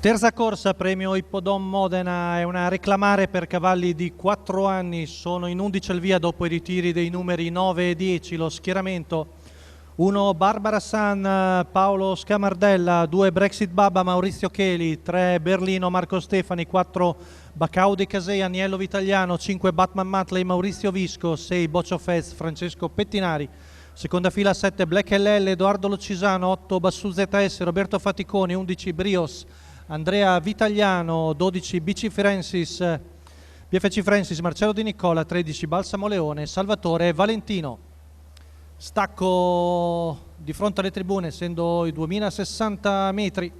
Terza corsa, premio Ippodrom Modena, è una reclamare per cavalli di 4 anni, sono in 11 al via dopo i ritiri dei numeri 9 e 10, lo schieramento: 1 Barbara San, Paolo Scamardella; 2 Brexit Baba, Maurizio Cheli; 3 Berlino, Marco Stefani; 4 Bacao di Casei, Aniello Vitagliano; 5 Batman Matley, Maurizio Visco; 6 Boccio Fez, Francesco Pettinari; seconda fila 7 Black LL, Edoardo Locisano; 8 Bassù ZS, Roberto Faticoni; 11 Brios, Andrea Vitagliano; 12 BFC Francis, Marcello Di Nicola; 13 Balsamo Leone, Salvatore Valentino. Stacco di fronte alle tribune, essendo i 2060 metri.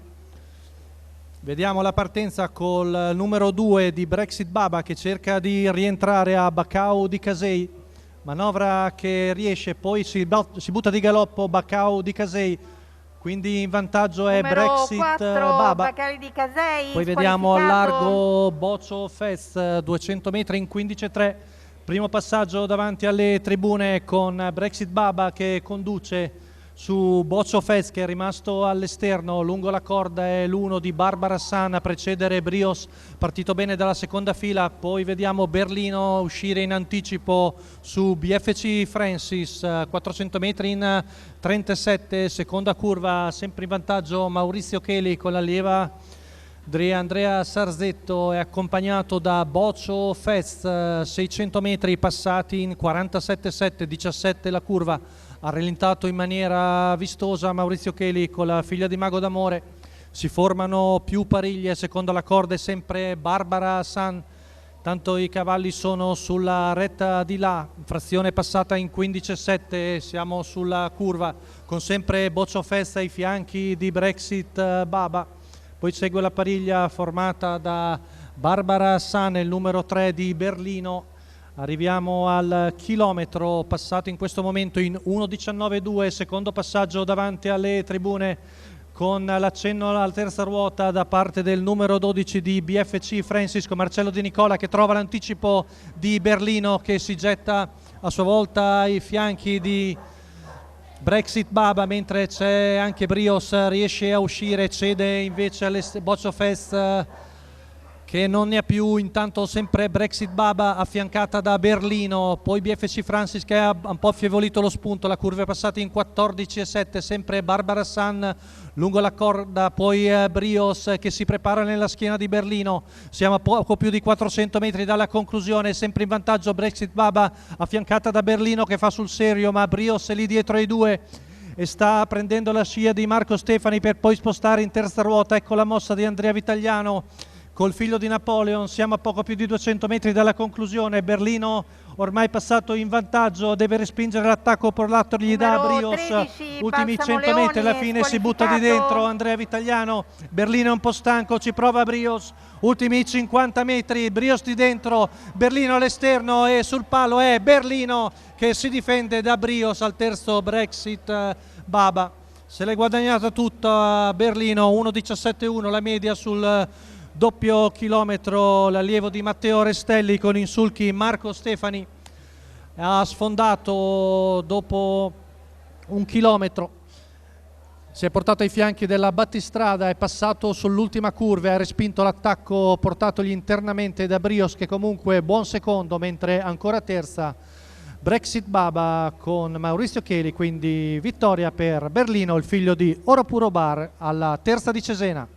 Vediamo la partenza col numero 2 di Brexit Baba, che cerca di rientrare a Bacao di Casei, manovra che riesce, poi si butta di galoppo Bacao di Casei, quindi in vantaggio è numero Brexit 4, Baba. Bacao di Casei, poi vediamo al largo Boccio Fest, 200 metri in 15,3. Primo passaggio davanti alle tribune con Brexit Baba che conduce su Boccio Fez, che è rimasto all'esterno. Lungo la corda è l'1 di Barbara San a precedere Brios, partito bene dalla seconda fila. Poi vediamo Berlino uscire in anticipo su BFC Francis, 400 metri in 37, seconda curva, sempre in vantaggio Maurizio Cheli con l'allieva Andrea Sarzetto, è accompagnato da Boccio Fez, 600 metri passati in 47,7, 17 la curva. Ha rallentato in maniera vistosa Maurizio Cheli con la figlia di Mago d'Amore. Si formano più pariglie, secondo la corda è sempre Barbara San. Tanto i cavalli sono sulla retta di là, frazione passata in 15,7, siamo sulla curva con sempre Boccio Fez ai fianchi di Brexit Baba. Poi segue la pariglia formata da Barbara San e il numero 3 di Berlino. Arriviamo al chilometro, passato in questo momento in 1,19,2, secondo passaggio davanti alle tribune con l'accenno alla terza ruota da parte del numero 12 di BFC Francisco, Marcello Di Nicola, che trova l'anticipo di Berlino, che si getta a sua volta ai fianchi di Brexit Baba, mentre c'è anche Brios, riesce a uscire, cede invece alle Boccio Fest, che non ne ha più. Intanto sempre Brexit Baba affiancata da Berlino, poi BFC Francis che ha un po' affievolito lo spunto, la curva è passata in 14,7, sempre Barbara San lungo la corda, poi Brios che si prepara nella schiena di Berlino. Siamo a poco più di 400 metri dalla conclusione, sempre in vantaggio Brexit Baba affiancata da Berlino che fa sul serio, ma Brios è lì dietro ai due e sta prendendo la scia di Marco Stefani per poi spostare in terza ruota. Ecco la mossa di Andrea Vitagliano col figlio di Napoleon. Siamo a poco più di 200 metri dalla conclusione. Berlino ormai passato in vantaggio, deve respingere l'attacco per l'altro, gli dà Brios, 13, ultimi Balsamo 100 metri, alla Leoni, fine si butta di dentro Andrea Vitagliano. Berlino è un po' stanco, ci prova Brios, ultimi 50 metri, Brios di dentro, Berlino all'esterno e sul palo è Berlino che si difende da Brios al terzo Brexit Baba. Se l'è guadagnata tutta Berlino, 1,17,1 la media sul doppio chilometro. L'allievo di Matteo Restelli con in sulchi Marco Stefani ha sfondato dopo un chilometro, si è portato ai fianchi della battistrada, è passato sull'ultima curva e ha respinto l'attacco portatogli internamente da Brios, che comunque è buon secondo, mentre ancora terza Brexit Baba con Maurizio Cheli. Quindi vittoria per Berlino, il figlio di Oro Puro Bar, alla terza di Cesena.